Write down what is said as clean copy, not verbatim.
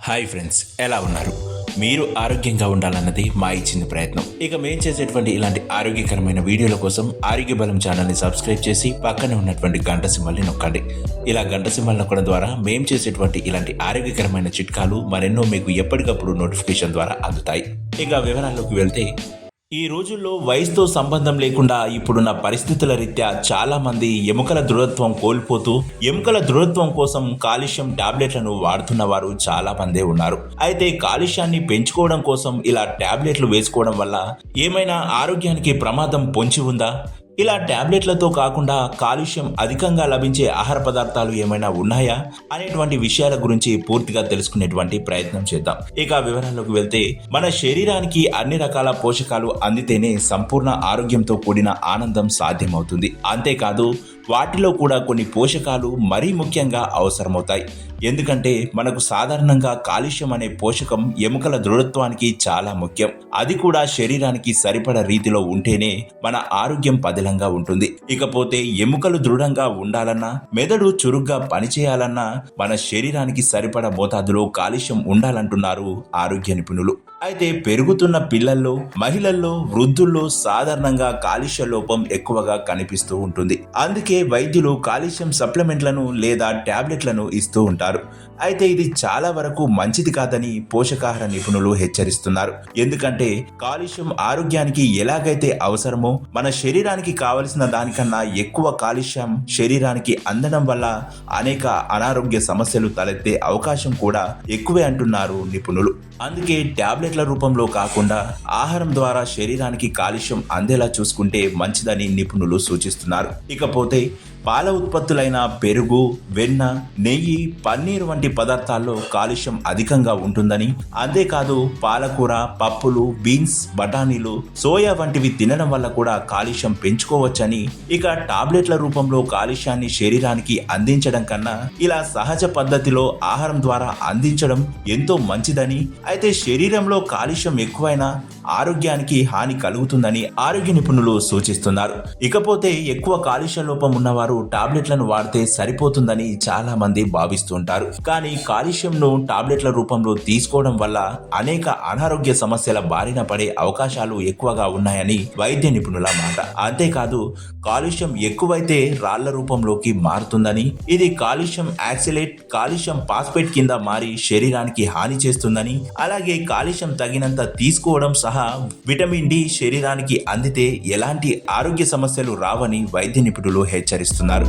Hi friends, ఎలా ఉన్నారు? మీరు ఆరోగ్యంగా ఉండాలన్నది మా ఇచ్చిన ప్రయత్నం. ఇక మేము చేసేటువంటి ఇలాంటి ఆరోగ్యకరమైన వీడియోల కోసం ఆరోగ్య బలం ఛానల్ని సబ్స్క్రైబ్ చేసి పక్కనే ఉన్నటువంటి గంట సింబల్ని నొక్కండి. ఇలా గంట సింబల్ నొక్కడం ద్వారా మేము చేసేటువంటి ఇలాంటి ఆరోగ్యకరమైన చిట్కాలు మరెన్నో మీకు ఎప్పటికప్పుడు నోటిఫికేషన్ ద్వారా అందుతాయి. ఇక వివరాల్లోకి వెళ్తే, ఈ రోజుల్లో వయసుతో సంబంధం లేకుండా ఇప్పుడున్న పరిస్థితుల రీత్యా చాలా మంది ఎముకల దృఢత్వం కోల్పోతూ ఎముకల దృఢత్వం కోసం కాల్షియం టాబ్లెట్లను వాడుతున్న వారు చాలా మందే ఉన్నారు. అయితే కాల్షియాన్ని పెంచుకోవడం కోసం ఇలా టాబ్లెట్లు వేసుకోవడం వల్ల ఏమైనా ఆరోగ్యానికి ప్రమాదం పొంచి ఉందా? ఇలా టాబ్లెట్లతో కాకుండా కాల్షియం అధికంగా లభించే ఆహార పదార్థాలు ఏమైనా ఉన్నాయా అనేటువంటి విషయాల గురించి పూర్తిగా తెలుసుకునేటువంటి ప్రయత్నం చేద్దాం. ఇక వివరాల్లోకి వెళ్తే, మన శరీరానికి అన్ని రకాల పోషకాలు అందితేనే సంపూర్ణ ఆరోగ్యంతో కూడిన ఆనందం సాధ్యమవుతుంది. అంతేకాదు, వాటిలో కూడా కొన్ని పోషకాలు మరీ ముఖ్యంగా అవసరమవుతాయి. ఎందుకంటే మనకు సాధారణంగా కాల్షియం అనే పోషకం ఎముకల దృఢత్వానికి చాలా ముఖ్యం. అది కూడా శరీరానికి సరిపడ రీతిలో ఉంటేనే మన ఆరోగ్యం పదిలంగా ఉంటుంది. ఇకపోతే ఎముకలు దృఢంగా ఉండాలన్నా, మెదడు చురుగ్గా పనిచేయాలన్నా మన శరీరానికి సరిపడ మోతాదులో కాల్షియం ఉండాలంటున్నారు ఆరోగ్య నిపుణులు. అయితే పెరుగుతున్న పిల్లల్లో, మహిళల్లో, వృద్ధుల్లో సాధారణంగా కాల్షియ లోపం ఎక్కువగా కనిపిస్తూ ఉంటుంది. అందుకే వైద్యులు కాల్షియం సప్లిమెంట్లను లేదా టాబ్లెట్లను ఇస్తూ ఉంటారు. అయితే ఇది చాలా వరకు మంచిది కాదని పోషకాహార నిపుణులు హెచ్చరిస్తున్నారు. ఎందుకంటే కాల్షియం ఆరోగ్యానికి ఎలాగైతే అవసరమో, మన శరీరానికి కావలసిన దానికన్నా ఎక్కువ కాల్షియం శరీరానికి అందడం వల్ల అనేక అనారోగ్య సమస్యలు తలెత్తే అవకాశం కూడా ఎక్కువే అంటున్నారు నిపుణులు. అందుకే టాబ్లెట్ల రూపంలో కాకుండా ఆహారం ద్వారా శరీరానికి కాల్షియం అందేలా చూసుకుంటే మంచిదని నిపుణులు సూచిస్తున్నారు. ఇకపోతే పాల ఉత్పత్తులైన పెరుగు, వెన్న, నెయ్యి, పన్నీరు వంటి పదార్థాల్లో కాల్షియం అధికంగా ఉంటుందని, అంతేకాదు పాలకూర, పప్పులు, బీన్స్, బఠానీలు, సోయా వంటివి తినడం వల్ల కూడా కాల్షియం పెంచుకోవచ్చని, ఇక టాబ్లెట్ల రూపంలో కాల్షియాన్ని శరీరానికి అందించడం కన్నా ఇలా సహజ పద్ధతిలో ఆహారం ద్వారా అందించడం ఎంతో మంచిదని, అయితే శరీరంలో కాల్షియం ఎక్కువైనా ఆరోగ్యానికి హాని కలుగుతుందని ఆరోగ్య నిపుణులు సూచిస్తున్నారు. ఇకపోతే ఎక్కువ కాల్షియం లోపం ఉన్నవారు టాబ్లెట్లను వాడితే సరిపోతుందని చాలా మంది భావిస్తుంటారు. కానీ కాల్షియంను టాబ్లెట్ల రూపంలో తీసుకోవడం వల్ల అనేక అనారోగ్య సమస్యల బారిన పడే అవకాశాలు ఎక్కువగా ఉన్నాయని వైద్య నిపుణుల మాట. అంతేకాదు, కాల్షియం ఎక్కువైతే రాళ్ల రూపంలోకి మారుతుందని, ఇది కాల్షియం ఆక్సిలేట్, కాల్షియం ఫాస్ఫేట్ కింద మారి శరీరానికి హాని చేస్తుందని, అలాగే కాల్షియం తగినంత తీసుకోవడం సహా విటమిన్ డి శరీరానికి అందితే ఎలాంటి ఆరోగ్య సమస్యలు రావని వైద్య నిపుణులు హెచ్చరిస్తున్నారు.